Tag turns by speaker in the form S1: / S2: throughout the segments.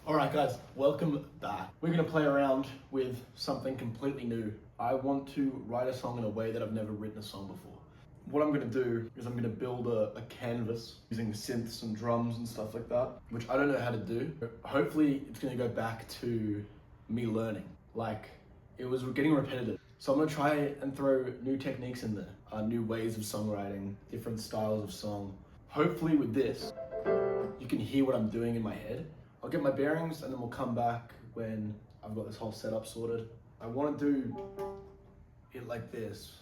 S1: Alright guys, welcome back. We're going to play around with something completely new. I want to write a song in a way that I've never written a song before. What I'm going to do is I'm going to build a canvas using synths and drums and stuff like that, which I don't know how to do. Hopefully it's going to go back to me learning. Like, it was getting repetitive. So I'm going to try and throw new techniques in there, new ways of songwriting, different styles of song. Hopefully with this, you can hear what I'm doing in my head. I'll get my bearings and then we'll come back when I've got this whole setup sorted. I want to do it like this.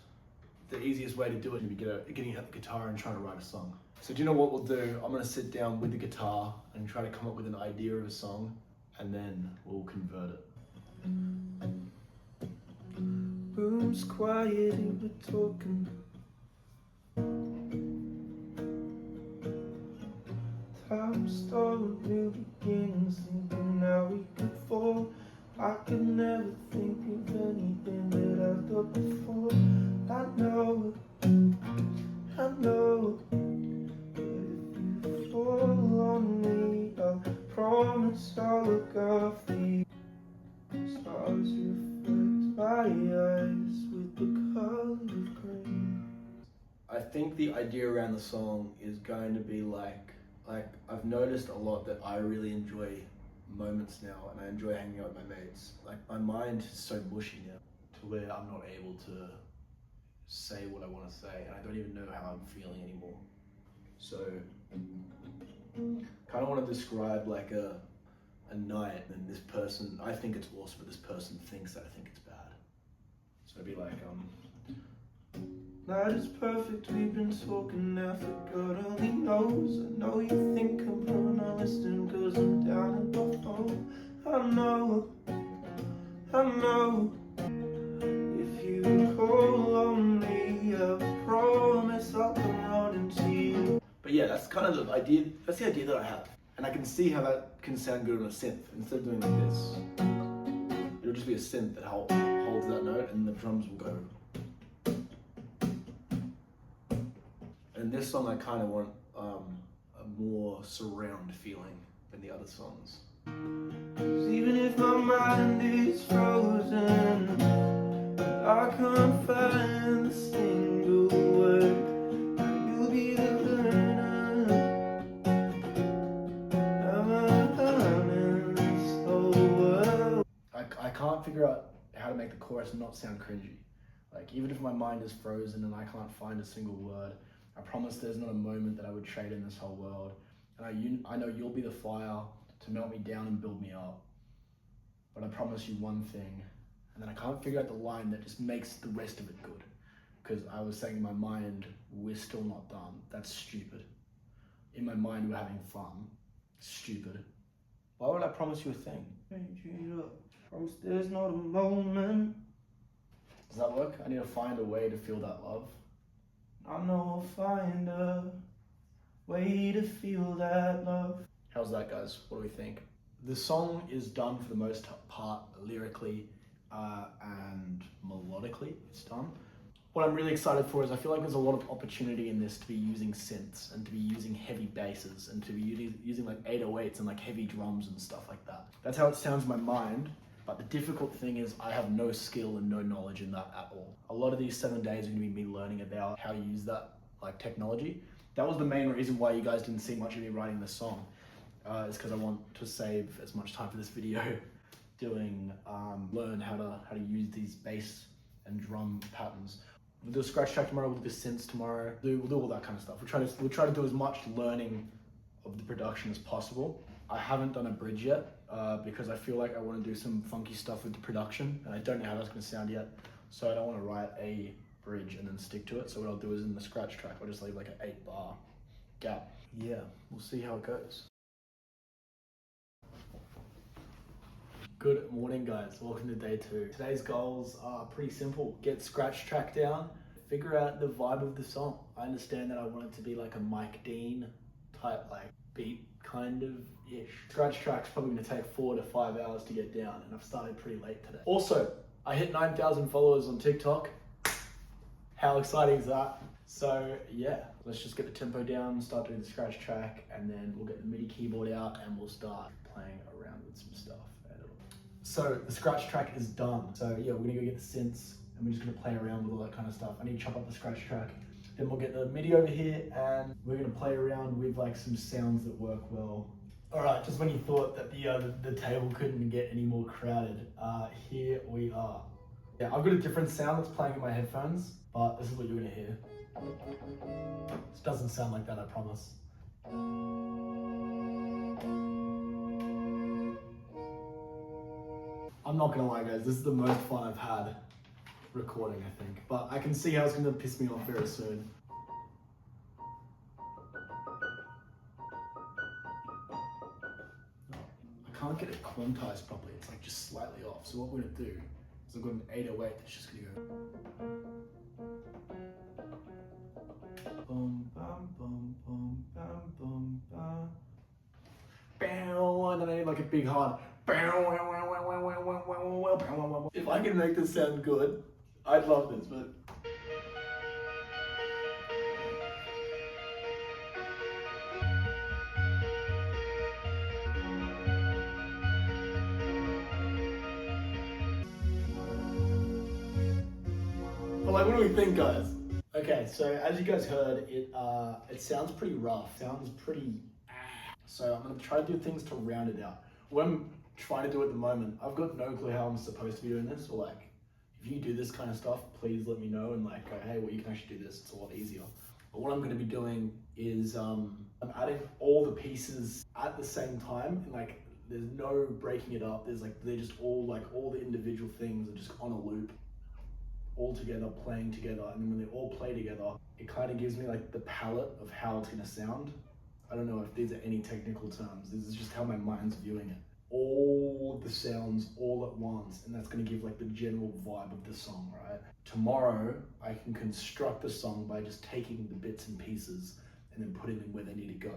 S1: The easiest way to do it is getting out the guitar and trying to write a song. So do you know what we'll do? I'm going to sit down with the guitar and try to come up with an idea of a song, and then we'll convert it. Room's quiet and we're talking. Time started new beginnings, thinking how we could fall. I could never think of anything that I've done before. I know, but if you fall on me, I promise I'll look after you. Stars reflect my eyes with the color of green. I think the idea around the song is going to be like I've noticed a lot that I really enjoy moments now, and I enjoy hanging out with my mates. Like, my mind is so mushy now to where I'm not able to say what I want to say, and I don't even know how I'm feeling anymore. So kind of want to describe like a night, and this person, I think it's awesome, but this person thinks that I think it's bad. So it'd be like, night is perfect, we've been talking now for God only knows. I know you think I'm paranoid cause I'm down in my phone. I know, if you call on me, I promise I'll come running to you. But yeah, that's kind of the idea, that's the idea that I have. And I can see how that can sound good on a synth. Instead of doing like this, it'll just be a synth that holds that note, and the drums will go. And this song I kind of want a more surround feeling than the other songs. 'Cause even if my mind is frozen, I can't find a single word, you'll be the learner. I'm in this whole world. I can't figure out how to make the chorus not sound cringy. Like, even if my mind is frozen and I can't find a single word, I promise there's not a moment that I would trade in this whole world. And I know you'll be the fire to melt me down and build me up. But I promise you one thing, and then I can't figure out the line that just makes the rest of it good. Because I was saying in my mind, we're still not done. That's stupid. In my mind, we're having fun. Stupid. Why would I promise you a thing? Promise there's not a moment. Does that work? I need to find a way to feel that love. I know I'll find a way to feel that love. How's that, guys? What do we think? The song is done for the most part lyrically and melodically. It's done. What I'm really excited for is I feel like there's a lot of opportunity in this to be using synths and to be using heavy basses and to be using like 808s and like heavy drums and stuff like that. That's how it sounds in my mind. But the difficult thing is I have no skill and no knowledge in that at all. A lot of these 7 days are gonna be me learning about how to use that like technology. That was the main reason why you guys didn't see much of me writing this song. Is because I want to save as much time for this video doing, learn how to use these bass and drum patterns. We'll do a scratch track tomorrow, we'll do synths tomorrow, we'll do all that kind of stuff. We'll try to do as much learning of the production as possible. I haven't done a bridge yet because I feel like I want to do some funky stuff with the production, and I don't know how that's going to sound yet, so I don't want to write a bridge and then stick to it. So what I'll do is in the scratch track, I'll just leave like an 8-bar gap. Yeah, we'll see how it goes. Good morning, guys. Welcome to day 2. Today's goals are pretty simple. Get scratch track down, figure out the vibe of the song. I understand that I want it to be like a Mike Dean type like beat kind of ish. Scratch track's probably gonna take 4 to 5 hours to get down, and I've started pretty late today. Also, I hit 9,000 followers on TikTok. How exciting is that? So yeah, let's just get the tempo down, start doing the scratch track, and then we'll get the MIDI keyboard out and we'll start playing around with some stuff. So the scratch track is done. So yeah, we're gonna go get the synths and we're just gonna play around with all that kind of stuff. I need to chop up the scratch track. Then we'll get the MIDI over here and we're gonna play around with like some sounds that work well. All right, just when you thought that the table couldn't get any more crowded, here we are. Yeah, I've got a different sound that's playing in my headphones, but this is what you're gonna hear. This doesn't sound like that, I promise. I'm not gonna lie guys, this is the most fun I've had recording, I think. But I can see how it's gonna piss me off very soon. I can't get it quantized properly, it's like just slightly off. So what we're gonna do is I've got an 808 that's just gonna go. Boom, bum, bum, bum, bum, bum, bum. Bow, and then I need like a big hard. If I can make this sound good, I'd love this, but. But like, what do we think, guys? Okay, so as you guys heard, it sounds pretty rough. Sounds pretty. So I'm gonna try to do things to round it out. What I'm trying to do at the moment, I've got no clue how I'm supposed to be doing this, or like, if you do this kind of stuff, please let me know and like go, hey, well, you can actually do this. It's a lot easier. But what I'm gonna be doing is I'm adding all the pieces at the same time, and like, there's no breaking it up. They're just all the individual things are just on a loop, all together, playing together, and then when they all play together, it kind of gives me like the palette of how it's gonna sound. I don't know if these are any technical terms. This is just how my mind's viewing it. All of the sounds all at once, and that's gonna give like the general vibe of the song, right? Tomorrow, I can construct the song by just taking the bits and pieces and then putting them where they need to go.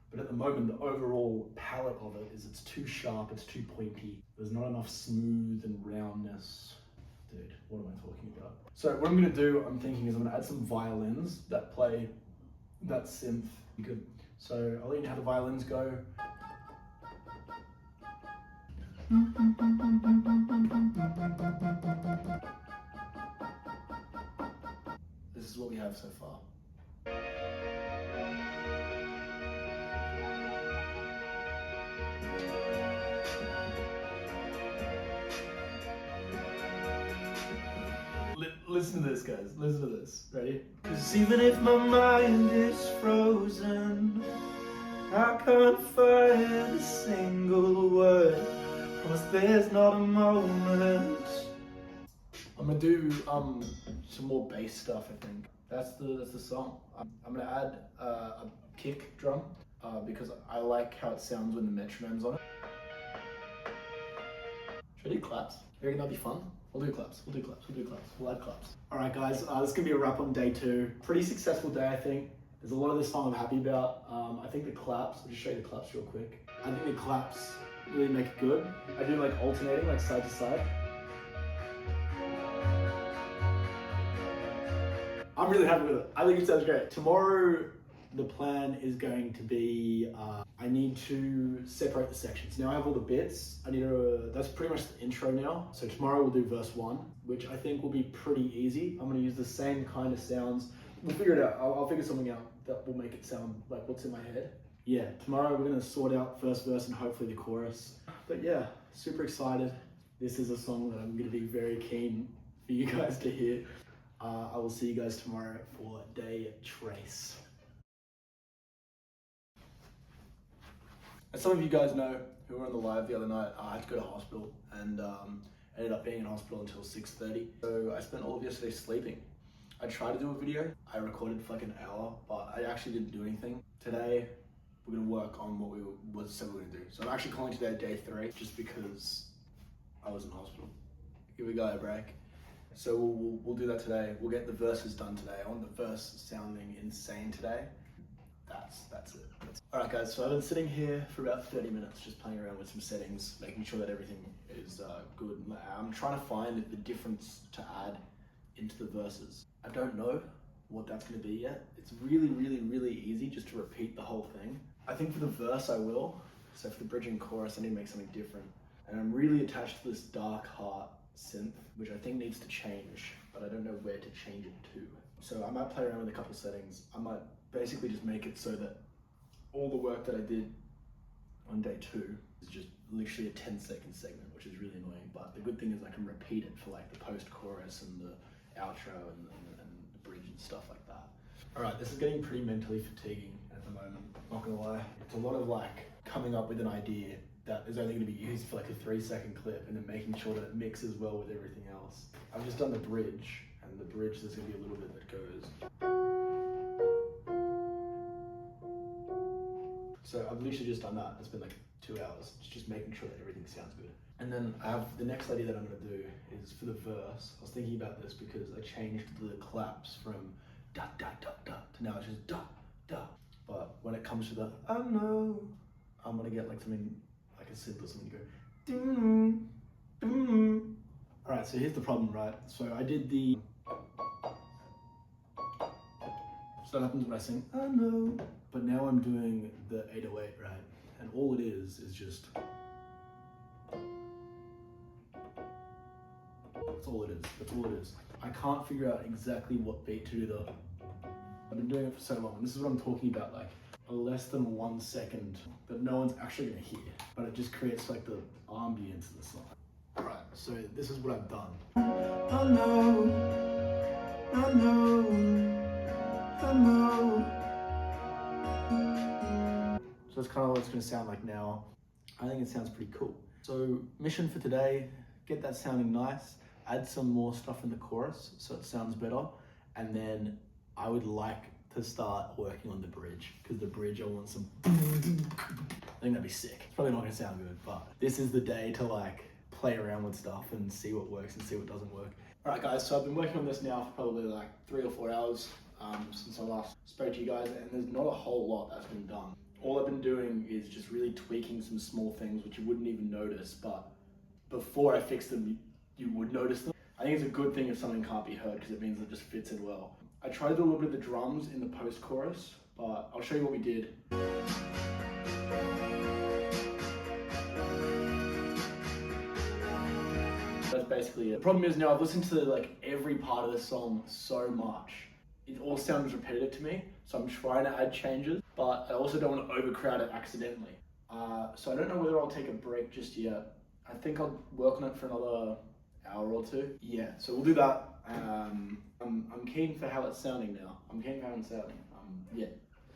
S1: But at the moment, the overall palette of it is it's too sharp, it's too pointy. There's not enough smooth and roundness. Dude, what am I talking about? So what I'm gonna do, I'm thinking is I'm gonna add some violins that play that synth. Good. So I'll let you know how the violins go. This is what we have so far. Listen to this, guys. Listen to this. Ready? 'Cause even if my mind is frozen, I can't find a single word. Promise there's not a moment. I'm gonna do some more bass stuff. I think that's the song. I'm gonna add a kick drum because I like how it sounds when the metronome's on it. Should I do claps? You reckon that'd be fun? We'll do claps, we'll do claps, we'll do claps, we'll add claps. All right guys, this is gonna be a wrap on day 2. Pretty successful day, I think. There's a lot of this song I'm happy about. I think the claps, I'll just show you the claps real quick. I think the claps really make it good. I do like alternating, like side to side. I'm really happy with it. I think it sounds great. Tomorrow, the plan is going to be, I need to separate the sections. Now I have all the bits. That's pretty much the intro now. So tomorrow we'll do verse 1, which I think will be pretty easy. I'm gonna use the same kind of sounds. We'll figure it out. I'll figure something out that will make it sound like what's in my head. Yeah, tomorrow we're gonna sort out first verse and hopefully the chorus. But yeah, super excited. This is a song that I'm gonna be very keen for you guys to hear. I will see you guys tomorrow for day trace. As some of you guys know who were on the live the other night, I had to go to hospital and ended up being in hospital until 6:30. So I spent all of yesterday sleeping. I tried to do a video. I recorded for like an hour, but I actually didn't do anything. Today, we're gonna work on what we said we were gonna do. So I'm actually calling today day 3 just because I was in hospital. Give a guy a break. So we'll do that today. We'll get the verses done today. I want the verse sounding insane today. That's it. All right, guys. So I've been sitting here for about 30 minutes, just playing around with some settings, making sure that everything is good. I'm trying to find the difference to add into the verses. I don't know what that's going to be yet. It's really, really, really easy just to repeat the whole thing. I think for the verse I will, So for the bridge and chorus, I need to make something different. And I'm really attached to this Dark Heart synth, which I think needs to change, but I don't know where to change it to. So I might play around with a couple settings. I might basically just make it so that all the work that I did on day 2 is just literally a 10-second segment, which is really annoying. But the good thing is I can repeat it for like the post-chorus and the outro and the bridge and stuff like that. All right, this is getting pretty mentally fatiguing at the moment, not gonna lie. It's a lot of like coming up with an idea that is only gonna be used for like a 3-second clip and then making sure that it mixes well with everything else. I've just done the bridge, and the bridge, there's gonna be a little bit that goes. So I've literally just done that. It's been like 2 hours. It's just making sure that everything sounds good. And then I have the next idea that I'm gonna do is for the verse. I was thinking about this because I changed the claps from da da da da to now it's just da da. But when it comes to the I know, I'm gonna get like something like a synth or something to go doo doo. All right, so here's the problem, right? So I did the. So that happens when I sing I know, but now I'm doing the 808, right? And all it is just. That's all it is. That's all it is. I can't figure out exactly what beat to do the. I've been doing it for so long, and this is what I'm talking about, like a less than 1 second that no one's actually gonna hear, but it just creates like the ambience of the song. All right, so this is what I've done. I know, I know, I know. So that's kind of what it's gonna sound like now. I think it sounds pretty cool. So mission for today, get that sounding nice, add some more stuff in the chorus so it sounds better, and then I would like to start working on the bridge, because the bridge I want some. I think that'd be sick. It's probably not gonna sound good, but this is the day to like play around with stuff and see what works and see what doesn't work. All right, guys. So I've been working on this now for probably like 3 or 4 hours since I last spoke to you guys, and there's not a whole lot that's been done. All I've been doing is just really tweaking some small things which you wouldn't even notice, but before I fix them, you would notice them. I think it's a good thing if something can't be heard because it means it just fits in well. I tried to do a little bit of the drums in the post-chorus, but I'll show you what we did. That's basically it. The problem is now I've listened to like every part of the song so much. It all sounds repetitive to me, so I'm trying to add changes, but I also don't want to overcrowd it accidentally. So I don't know whether I'll take a break just yet. I think I'll work on it for another hour or 2. Yeah, so we'll do that. I'm keen for how it's sounding now. I'm keen for how it's sounding. Yeah.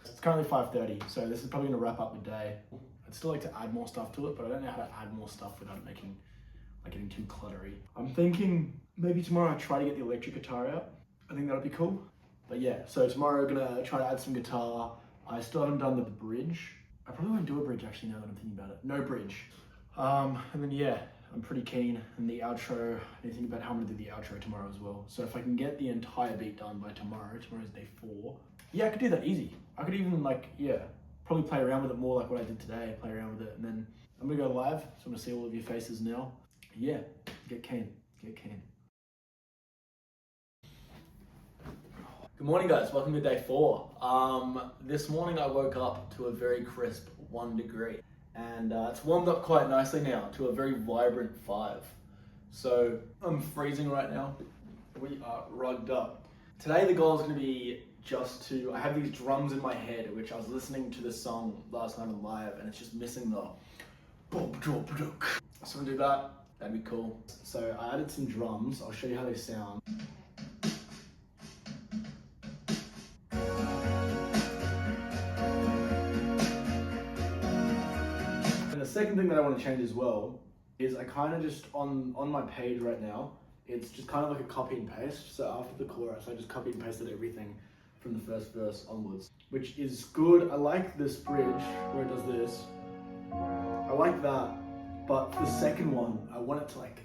S1: It's currently 5:30, so this is probably gonna wrap up the day. I'd still like to add more stuff to it, but I don't know how to add more stuff without it making, like getting too cluttery. I'm thinking maybe tomorrow I try to get the electric guitar out. I think that'll be cool. But yeah, so tomorrow I'm gonna try to add some guitar. I still haven't done the bridge. I probably won't do a bridge actually now that I'm thinking about it. No bridge. And then yeah, I'm pretty keen. And the outro, I need to think about how I'm gonna do the outro tomorrow as well. So if I can get the entire beat done by tomorrow's day 4. Yeah, I could do that easy. I could even like, yeah, probably play around with it more like what I did today, play around with it. And then I'm gonna go live. So I'm gonna see all of your faces now. Yeah, get keen, get keen. Good morning guys, welcome to day 4. This morning I woke up to a very crisp 1 degree. And it's warmed up quite nicely now to a very vibrant 5. So I'm freezing right now. We are rugged up. Today the goal is going to be just to, I have these drums in my head, which I was listening to this song last night on live, and it's just missing the boom, boom, boom. So I'm gonna do that, that'd be cool. So I added some drums, I'll show you how they sound. The second thing that I want to change as well is I kind of just, on my page right now, it's just kind of like a copy and paste. So after the chorus, I just copied and pasted everything from the first verse onwards, which is good. I like this bridge where it does this. I like that, but the second one, I want it to like,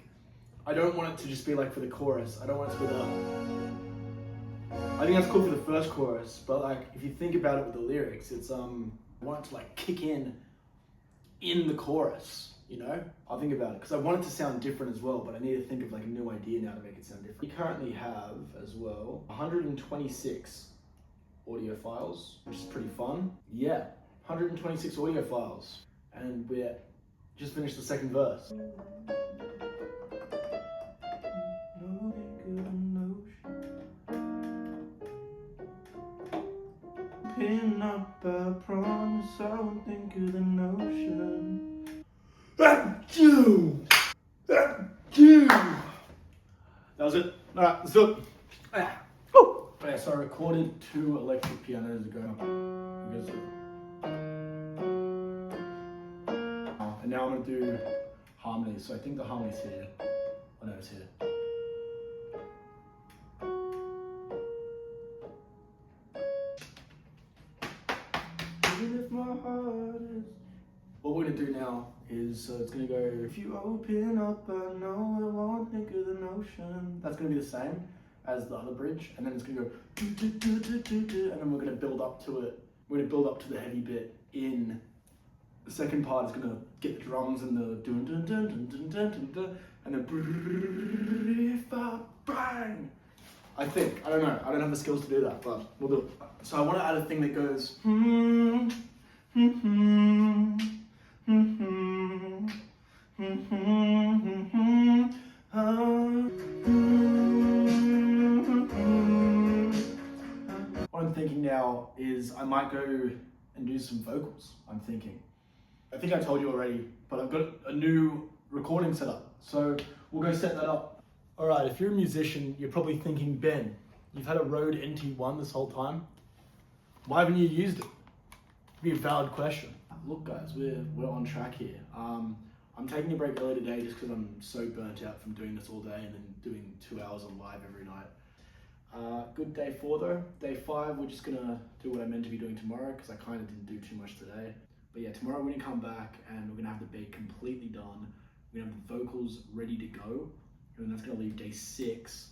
S1: I don't want it to just be like for the chorus. I don't want it to be I think that's cool for the first chorus, but like if you think about it with the lyrics, it's I want it to like kick in the chorus, you know? I'll think about it, because I want it to sound different as well, but I need to think of like a new idea now to make it sound different. We currently have, as well, 126 audio files, which is pretty fun. Yeah, 126 audio files. and we're just finished the second verse. Pin up, I promise I won't think of the notion. That was it. Alright, let's do it. Okay, so I recorded 2 electric pianos going up. And now I'm going to do harmonies. So I think the harmony's here. Oh no, it's here. Even if my heart is... What we're going to do now is, it's going to go, if you open up, I know I won't think of the notion. That's going to be the same as the other bridge, and then it's going to go do, do, do, do, do, do, and then we're going to build up to it. We're going to build up to the heavy bit in the second part. Is going to get the drums and the dun dun dun dun dun dun dun, dun and then bang. I think, I don't know, I don't have the skills to do that, but we'll do it. So I want to add a thing that goes What I'm thinking now is I might go and do some vocals, I'm thinking. I think I told you already, but I've got a new recording setup, so we'll go set that up. Alright, if you're a musician, you're probably thinking, Ben, you've had a Rode NT1 this whole time. Why haven't you used it? It'd be a valid question. Look guys, we're on track here. I'm taking a break early today just because I'm so burnt out from doing this all day and then doing 2 hours on live every night. Good day 4 though. Day 5, we're just gonna do what I meant to be doing tomorrow because I kind of didn't do too much today. But yeah, tomorrow we're gonna come back and we're gonna have the beat completely done. We're gonna have the vocals ready to go. And that's gonna leave day 6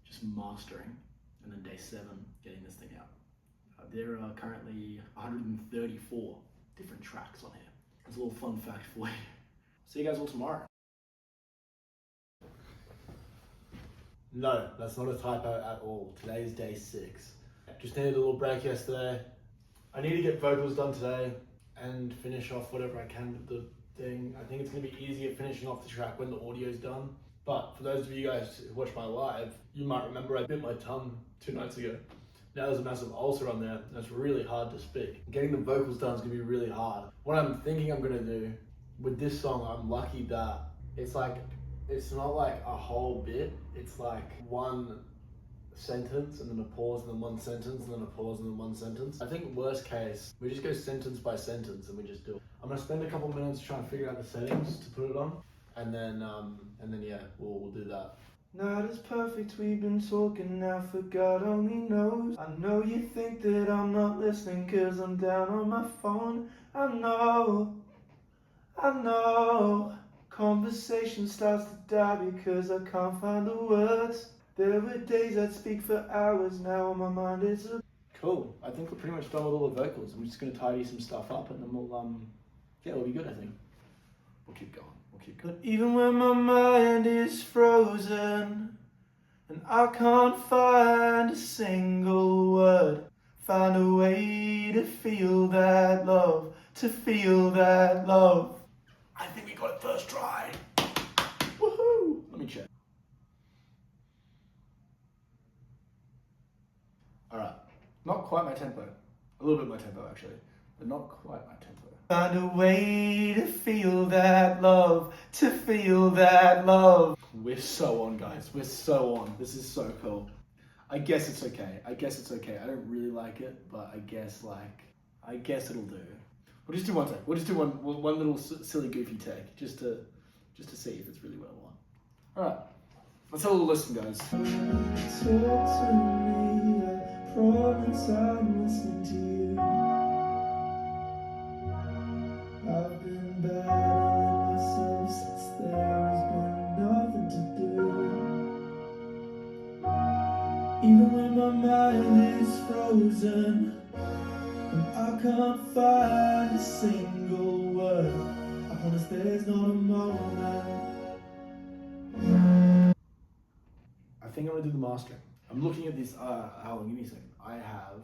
S1: just mastering. And then day 7 getting this thing out. There are currently 134 different tracks on here. That's a little fun fact for you. See you guys all tomorrow. No, that's not a typo at all. Today is day 6. Just needed a little break yesterday. I need to get vocals done today and finish off whatever I can with the thing. I think it's gonna be easier finishing off the track when the audio's done. But for those of you guys who watch my live, you might remember I bit my tongue 2 nights ago. Now there's a massive ulcer on there, and it's really hard to speak. Getting the vocals done is gonna be really hard. What I'm thinking I'm gonna do with this song, I'm lucky that it's not like a whole bit, it's like one sentence and then a pause and then one sentence and then a pause and then one sentence. I think worst case, we just go sentence by sentence and we just do it. I'm gonna spend a couple minutes trying to figure out the settings to put it on, and then yeah, we'll do that. Not as perfect, we've been talking now for God only knows. I know you think that I'm not listening cause I'm down on my phone. I know. Conversation starts to die because I can't find the words. There were days I'd speak for hours, now my mind is a... Cool, I think we're pretty much done with all the vocals. I'm just gonna tidy some stuff up and then we'll be good I think. We'll keep going. But even when my mind is frozen and I can't find a single word, find a way to feel that love, I think we got it first try. Woohoo! Let me check. Alright, not quite my tempo. A little bit my tempo actually, but not quite my tempo. Find a way to feel that love, We're so on, guys. We're so on. This is so cool. I guess it's okay. I don't really like it, but I guess it'll do. We'll just do one take. We'll just do one little silly goofy take, just to see if it's really what I want. All right, let's have a little listen, guys. Talk to me. I promise I'm listening to you. I've been battling myself since there has been nothing to do. Even when my mind is frozen and I can't find a single word, I promise there's not a moment. I think I'm gonna do the mastering. I'm looking at this, give me a second. I have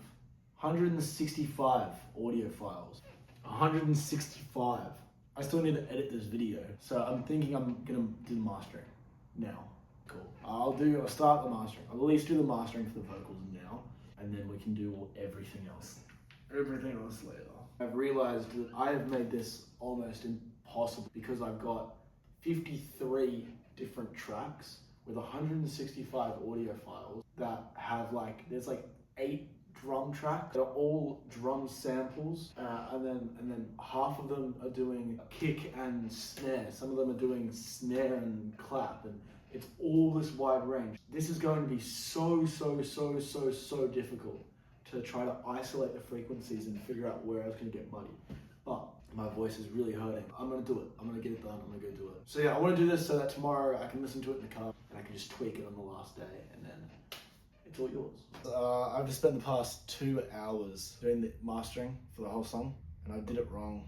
S1: 165 audio files. 165. I still need to edit this video. So I'm thinking I'm gonna do the mastering now. Cool. I'll start the mastering. I'll at least do the mastering for the vocals now, and then we can do everything else. Everything else later. I've realized that I have made this almost impossible because I've got 53 different tracks with 165 audio files that have there's 8 drum tracks that are all drum samples, and then half of them are doing kick and snare. Some of them are doing snare and clap, and it's all this wide range. This is going to be so difficult to try to isolate the frequencies and figure out where I was going to get muddy. But my voice is really hurting. I'm going to do it. I'm going to get it done. I'm going to go do it. So yeah, I want to do this so that tomorrow I can listen to it in the car and I can just tweak it on the last day, and then it's all yours. I've just spent the past 2 hours doing the mastering for the whole song, and I did it wrong.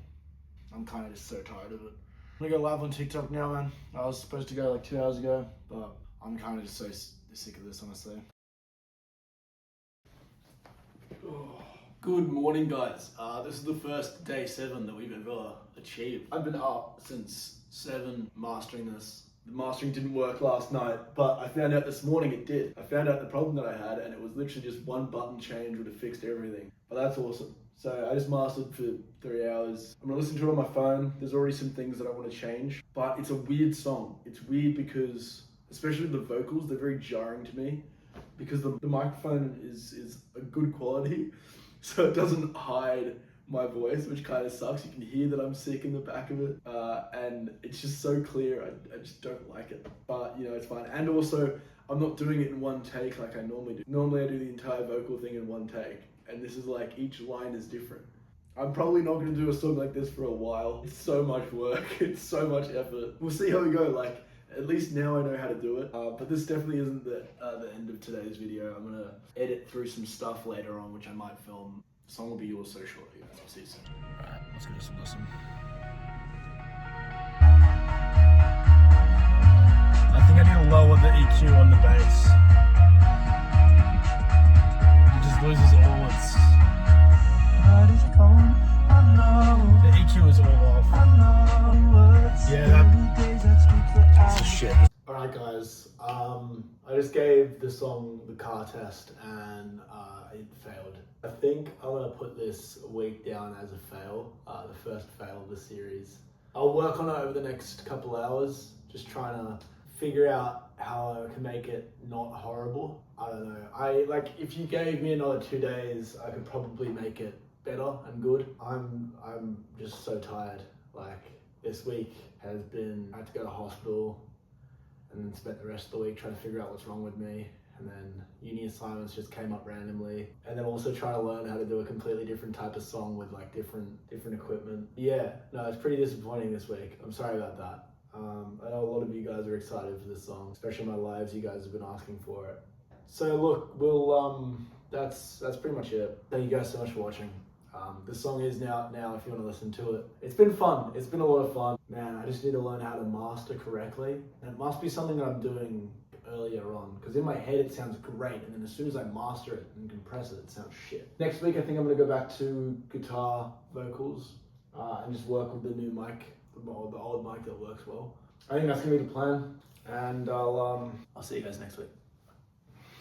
S1: I'm kind of just so tired of it. I'm going to go live on TikTok now, man. I was supposed to go 2 hours ago, but I'm kind of just so sick of this, honestly. Good morning, guys. This is the first day 7 that we've ever achieved. I've been up since 7 mastering this. The mastering didn't work last night, but I found out this morning it did. I found out the problem that I had, and it was literally just one button change would have fixed everything. But that's awesome. So I just mastered for 3 hours. I'm gonna listen to it on my phone. There's already some things that I want to change, but it's a weird song. It's weird because, especially the vocals, they're very jarring to me because the microphone is a good quality. So it doesn't hide my voice, which kind of sucks. You can hear that I'm sick in the back of it, and it's just so clear. I just don't like it, but you know, it's fine. And also, I'm not doing it in one take like I normally do. Normally I do the entire vocal thing in one take, and this is like each line is different. I'm probably not going to do a song like this for a while. It's so much work. It's so much effort. We'll see how we go. Like, at least now I know how to do it, but this definitely isn't the end of today's video. I'm gonna edit through some stuff later on, which I might film. The song will be yours so shortly, guys. I'll see you soon. Alright, let's give this a listen. I think I need to lower the EQ on the bass. It just loses all its... The EQ is all off. Yeah, that's a shit. Alright guys, I just gave the song the car test and it failed. I think I'm gonna put this week down as a fail, the first fail of the series. I'll work on it over the next couple hours, just trying to figure out how I can make it not horrible. I don't know. If you gave me another 2 days, I could probably make it better and good. I'm just so tired. This week has been, I had to go to hospital and then spent the rest of the week trying to figure out what's wrong with me. And then uni assignments just came up randomly. And then also trying to learn how to do a completely different type of song with different equipment. Yeah, no, it's pretty disappointing this week. I'm sorry about that. I know a lot of you guys are excited for this song, especially my lives. You guys have been asking for it. So look, that's pretty much it. Thank you guys so much for watching. The song is now if you want to listen to it. It's been fun. It's been a lot of fun. Man, I just need to learn how to master correctly. And it must be something that I'm doing earlier on, because in my head it sounds great, and then as soon as I master it and compress it, it sounds shit. Next week I think I'm going to go back to guitar vocals and just work with the new mic, the old mic that works well. I think that's going to be the plan, and I'll see you guys next week.